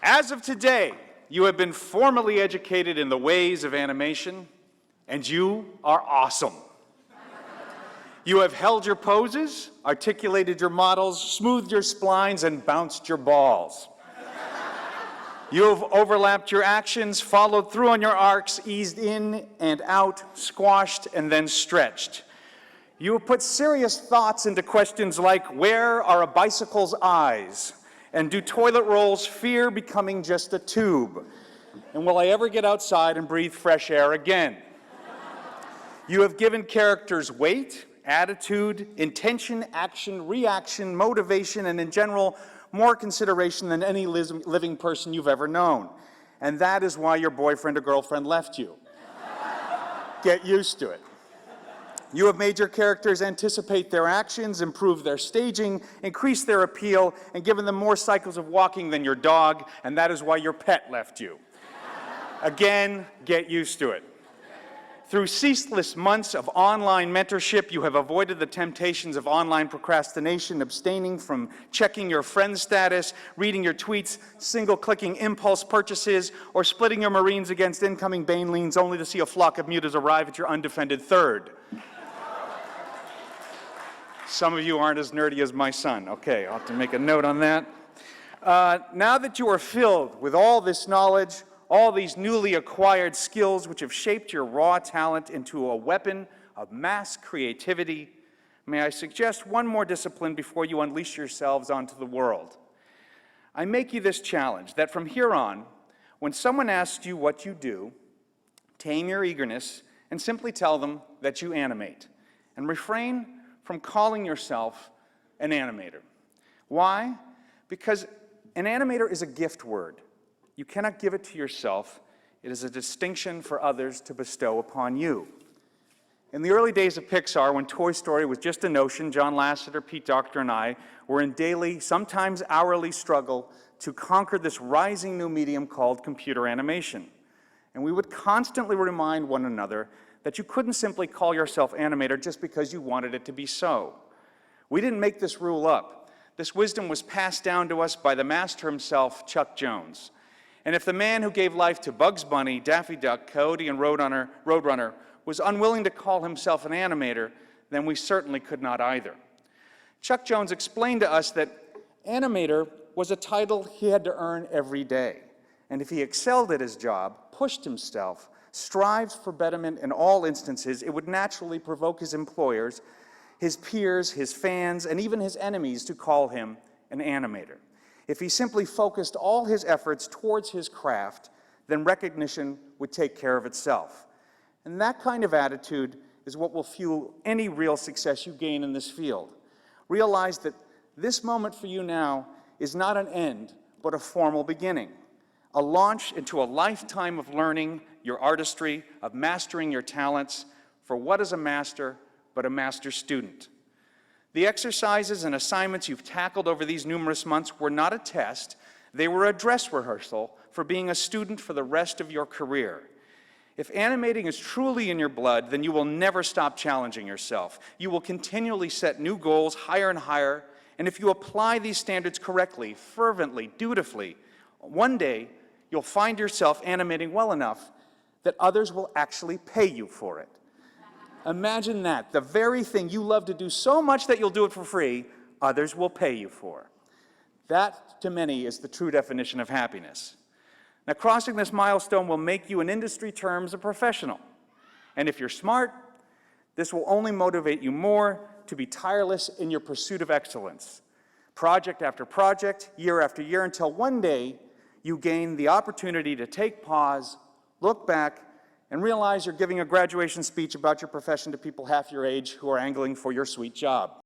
As of today, you have been formally educated in the ways of animation, and you are awesome. You have held your poses, articulated your models, smoothed your splines, and bounced your balls. You have overlapped your actions, followed through on your arcs, eased in and out, squashed and then stretched. You have put serious thoughts into questions like, where are a bicycle's eyes? And do toilet rolls fear becoming just a tube? And will I ever get outside and breathe fresh air again? You have given characters weight, attitude, intention, action, reaction, motivation, and in general, more consideration than any living person you've ever known. And that is why your boyfriend or girlfriend left you. Get used to it. You have made your characters anticipate their actions, improve their staging, increase their appeal, and given them more cycles of walking than your dog, and that is why your pet left you. Again, get used to it. Through ceaseless months of online mentorship, you have avoided the temptations of online procrastination, abstaining from checking your friend status, reading your tweets, single-clicking impulse purchases, or splitting your Marines against incoming Banelings only to see a flock of mutas arrive at your undefended third. Some of you aren't as nerdy as my son. Okay, I'll have to make a note on that. Now that you are filled with all this knowledge, all these newly acquired skills which have shaped your raw talent into a weapon of mass creativity, may I suggest one more discipline before you unleash yourselves onto the world. I make you this challenge, that from here on, when someone asks you what you do, tame your eagerness and simply tell them that you animate, and refrain from calling yourself an animator. Why? Because an animator is a gift word. You cannot give it to yourself. It is a distinction for others to bestow upon you. In the early days of Pixar, when Toy Story was just a notion, John Lasseter, Pete Docter, and I were in daily, sometimes hourly struggle to conquer this rising new medium called computer animation. And we would constantly remind one another that you couldn't simply call yourself animator just because you wanted it to be so. We didn't make this rule up. This wisdom was passed down to us by the master himself, Chuck Jones. And if the man who gave life to Bugs Bunny, Daffy Duck, Coyote, and Roadrunner was unwilling to call himself an animator, then we certainly could not either. Chuck Jones explained to us that animator was a title he had to earn every day. And if he excelled at his job, pushed himself, strived for betterment in all instances, it would naturally provoke his employers, his peers, his fans, and even his enemies to call him an animator. If he simply focused all his efforts towards his craft, then recognition would take care of itself. And that kind of attitude is what will fuel any real success you gain in this field. Realize that this moment for you now is not an end, but a formal beginning, a launch into a lifetime of learning your artistry, of mastering your talents, for what is a master but a master student? The exercises and assignments you've tackled over these numerous months were not a test, they were a dress rehearsal for being a student for the rest of your career. If animating is truly in your blood, then you will never stop challenging yourself. You will continually set new goals higher and higher, and if you apply these standards correctly, fervently, dutifully, one day you'll find yourself animating well enough that others will actually pay you for it. Imagine that, the very thing you love to do so much that you'll do it for free, others will pay you for. That, to many, is the true definition of happiness. Now, crossing this milestone will make you, in industry terms, a professional. And if you're smart, this will only motivate you more to be tireless in your pursuit of excellence. Project after project, year after year, until one day you gain the opportunity to take pause, look back, and realize you're giving a graduation speech about your profession to people half your age who are angling for your sweet job.